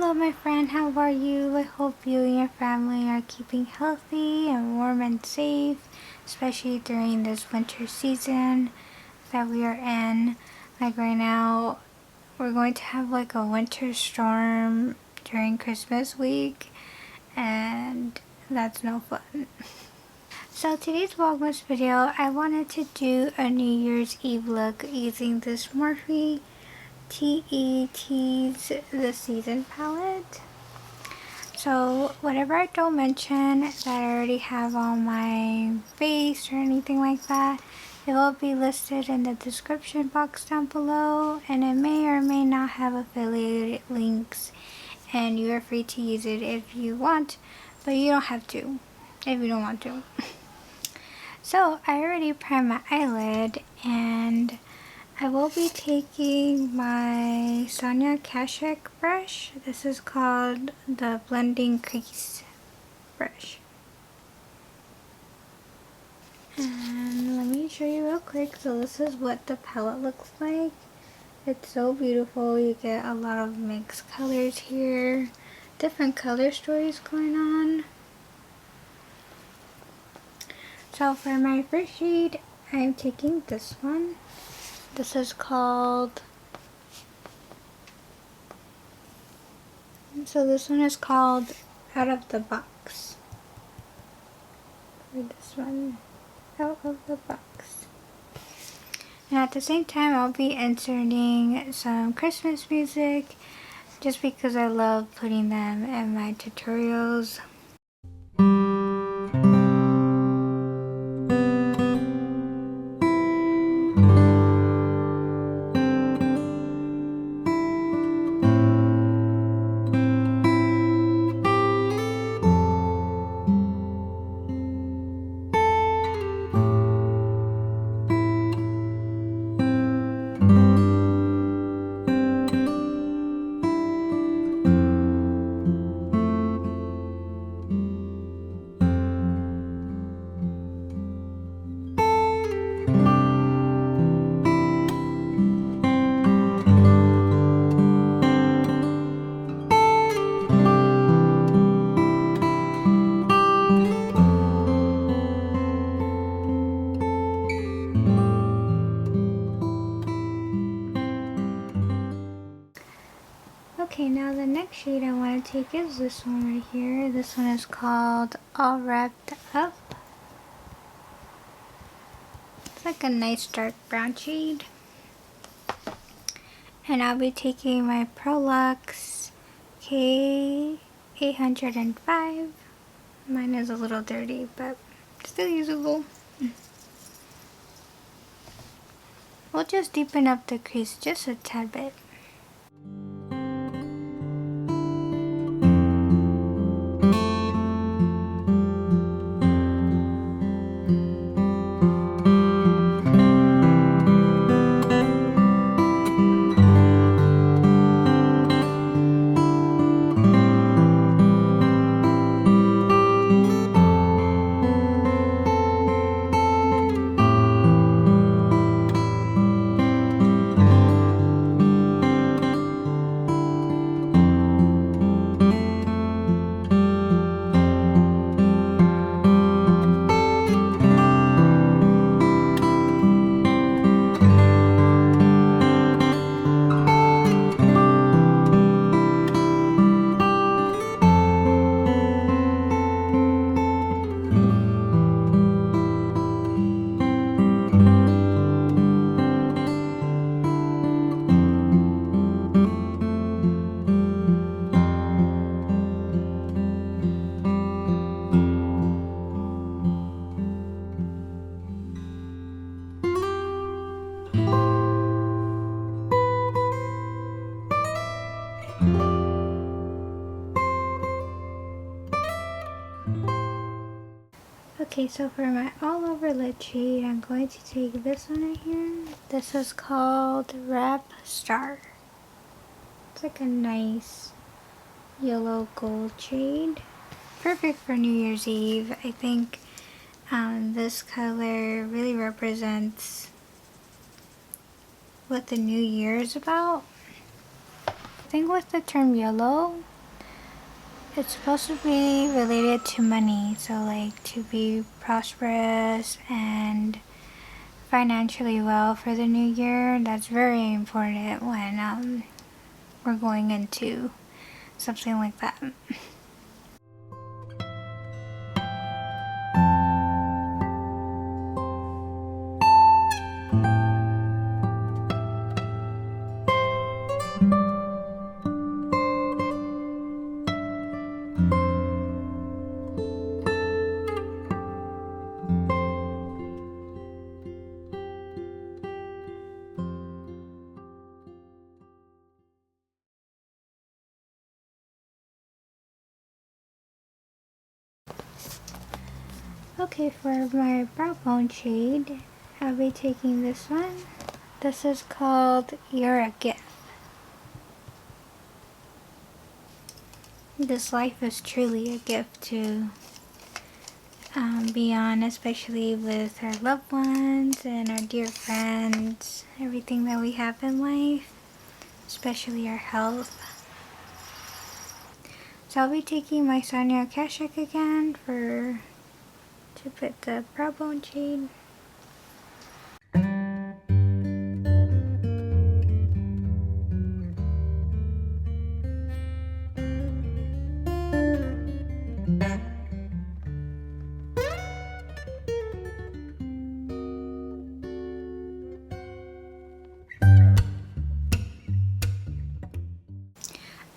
Hello my friend, how are you? I hope you and your family are keeping healthy and warm and safe, especially during this winter season that we are in. Like right now, we're going to have like a winter storm during Christmas week, and that's no fun. So today's Vlogmas video, I wanted to do a New Year's Eve look using this Morphe tease the season palette. So whatever I don't mention that I already have on my face or anything like that, it will be listed in the description box down below, and it may or may not have affiliated links, and you are free to use it if you want, but you don't have to if you don't want to. So I already primed my eyelid, and I will be taking my Sonia Kashuk brush. This is called the Blending Crease brush. And let me show you real quick. So this is what the palette looks like. It's so beautiful. You get a lot of mixed colors here. Different color stories going on. So for my first shade, I'm taking this one. This is called... So this one is called Out of the Box. For this one, Out of the Box. And at the same time, I'll be inserting some Christmas music just because I love putting them in my tutorials. Okay, now the next shade I want to take is this one right here. This one is called All Wrapped Up. It's like a nice dark brown shade. And I'll be taking my Prolux K805. Mine is a little dirty, but still usable. We'll just deepen up the crease just a tad bit. Okay, so for my all over lid shade, I'm going to take this one right here. This is called Wrap Star. It's like a nice yellow gold shade. Perfect for New Year's Eve. I think this color really represents what the new year is about. think with the term YOLO, it's supposed to be related to money. So like to be prosperous and financially well for the new year. That's very important when we're going into something like that. Okay, for my brow bone shade, I'll be taking this one. This is called You're a Gift. This life is truly a gift to be on, especially with our loved ones and our dear friends, everything that we have in life, especially our health. So I'll be taking my Sonia Kashuk again to put the brow bone shade.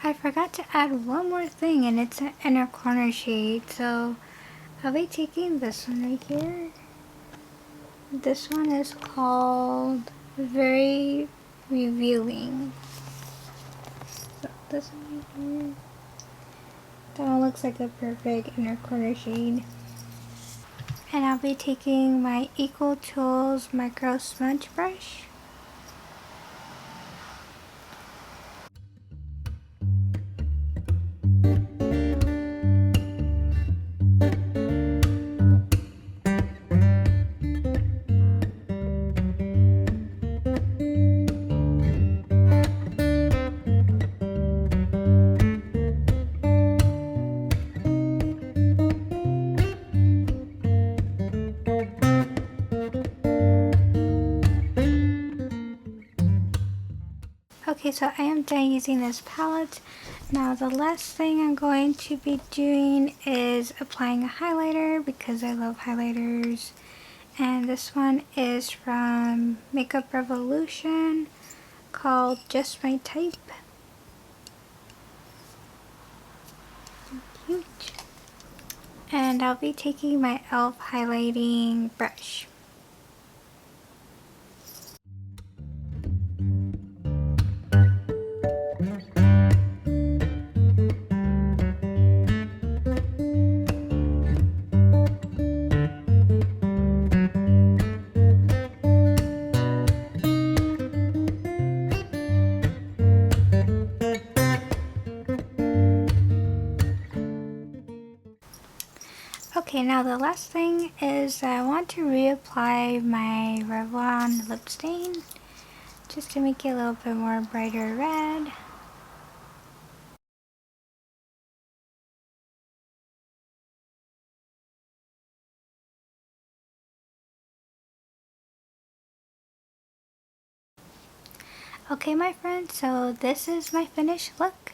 I forgot to add one more thing, and it's an inner corner shade. So I'll be taking this one right here. This one is called Very Revealing. So this one right here. That one looks like a perfect inner corner shade. And I'll be taking my Equal Tools Micro Smudge Brush. Okay, so I am done using this palette. Now the last thing I'm going to be doing is applying a highlighter because I love highlighters. And this one is from Makeup Revolution called Just My Type. Cute. And I'll be taking my e.l.f. highlighting brush. Okay, now the last thing is I want to reapply my Revlon lip stain just to make it a little bit more brighter red. Okay, my friends, so this is my finished look.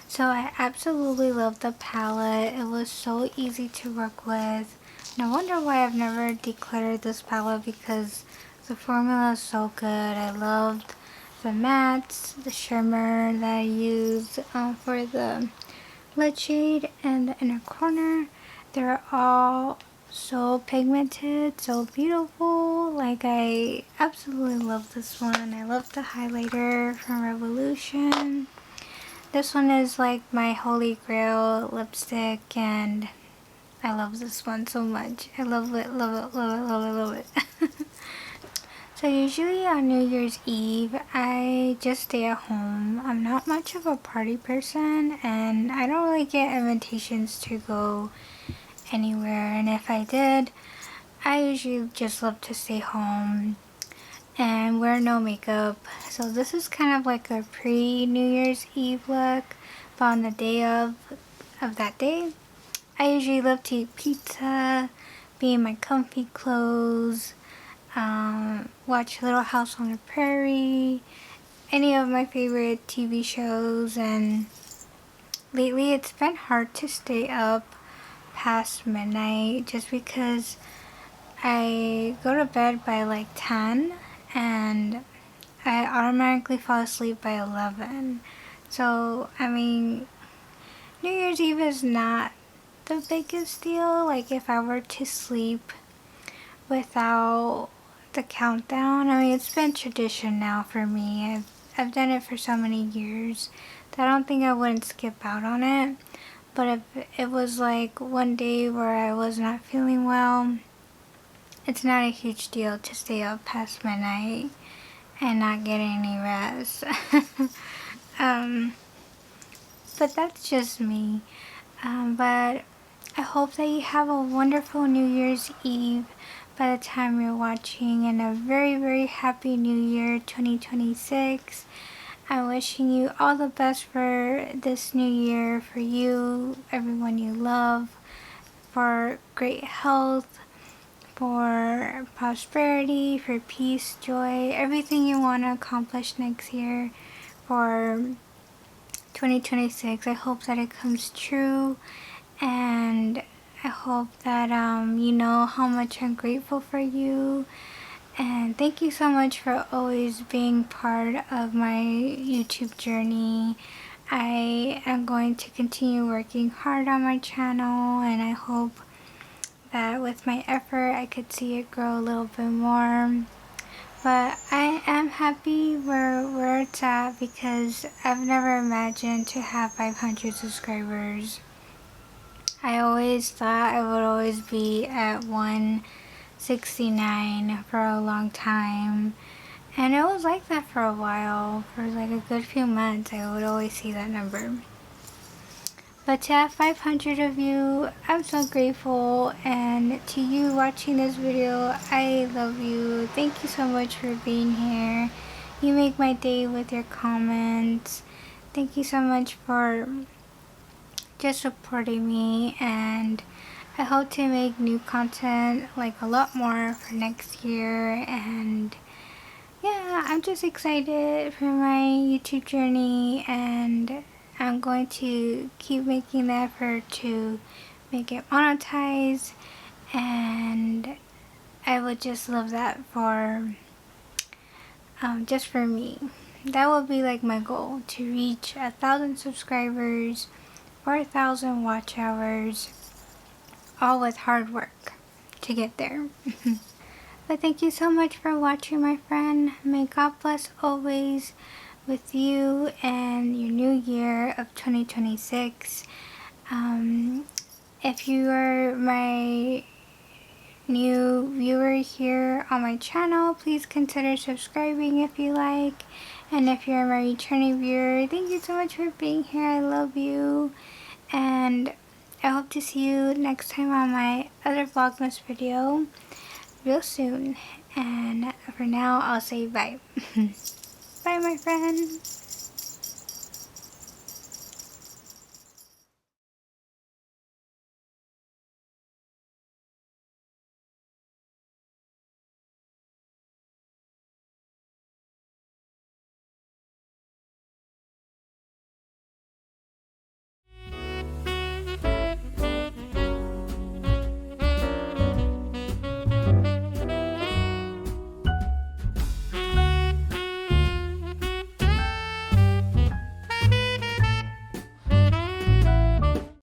So I absolutely love the palette. It was so easy to work with. No wonder why I've never decluttered this palette because the formula is so good. I loved the mattes, the shimmer that I used for the lid shade and the inner corner. They're all so pigmented, so beautiful. Like, I absolutely love this one. I love the highlighter from Revolution. This one is like my holy grail lipstick, and I love this one so much. I love it, love it, love it, love it, love it. So usually on New Year's Eve, I just stay at home. I'm not much of a party person, and I don't really get invitations to go anywhere. And if I did, I usually just love to stay home and wear no makeup. So this is kind of like a pre-New Year's Eve look, but on the day of that day, I usually love to eat pizza, be in my comfy clothes, watch Little House on the Prairie, any of my favorite TV shows, and lately it's been hard to stay up past midnight just because I go to bed by like 10 and I automatically fall asleep by 11. So, I mean, New Year's Eve is not the biggest deal. Like if I were to sleep without the countdown, I mean, it's been tradition now for me. I've done it for so many years that I don't think I wouldn't skip out on it. But if it was like one day where I was not feeling well, it's not a huge deal to stay up past midnight and not get any rest. But that's just me. But I hope that you have a wonderful New Year's Eve by the time you're watching, and a very, very happy New Year 2026. I'm wishing you all the best for this new year, for you, everyone you love, for great health, for prosperity, for peace, joy, everything you want to accomplish next year for 2026. I hope that it comes true, and I hope that you know how much I'm grateful for you. And thank you so much for always being part of my YouTube journey. I am going to continue working hard on my channel, and I hope that with my effort I could see it grow a little bit more. But I am happy where it's at because I've never imagined to have 500 subscribers. I always thought I would always be at 169 for a long time. And it was like that for a while. For like a good few months I would always see that number. But to have 500 of you, I'm so grateful. And to you watching this video, I love you. Thank you so much for being here. You make my day with your comments. Thank you so much for just supporting me. And I hope to make new content, like a lot more for next year. And yeah, I'm just excited for my YouTube journey, and I'm going to keep making the effort to make it monetize, and I would just love that for just for me. That would be like my goal, to reach 1,000 subscribers, 4,000 watch hours, all with hard work to get there. But thank you so much for watching, my friend. May God bless always with you and your new year of 2026. If you are my new viewer here on my channel, please consider subscribing if you like. And if you're my returning viewer, thank you so much for being here. I love you. And I hope to see you next time on my other Vlogmas video real soon. And for now, I'll say bye. Bye, my friend.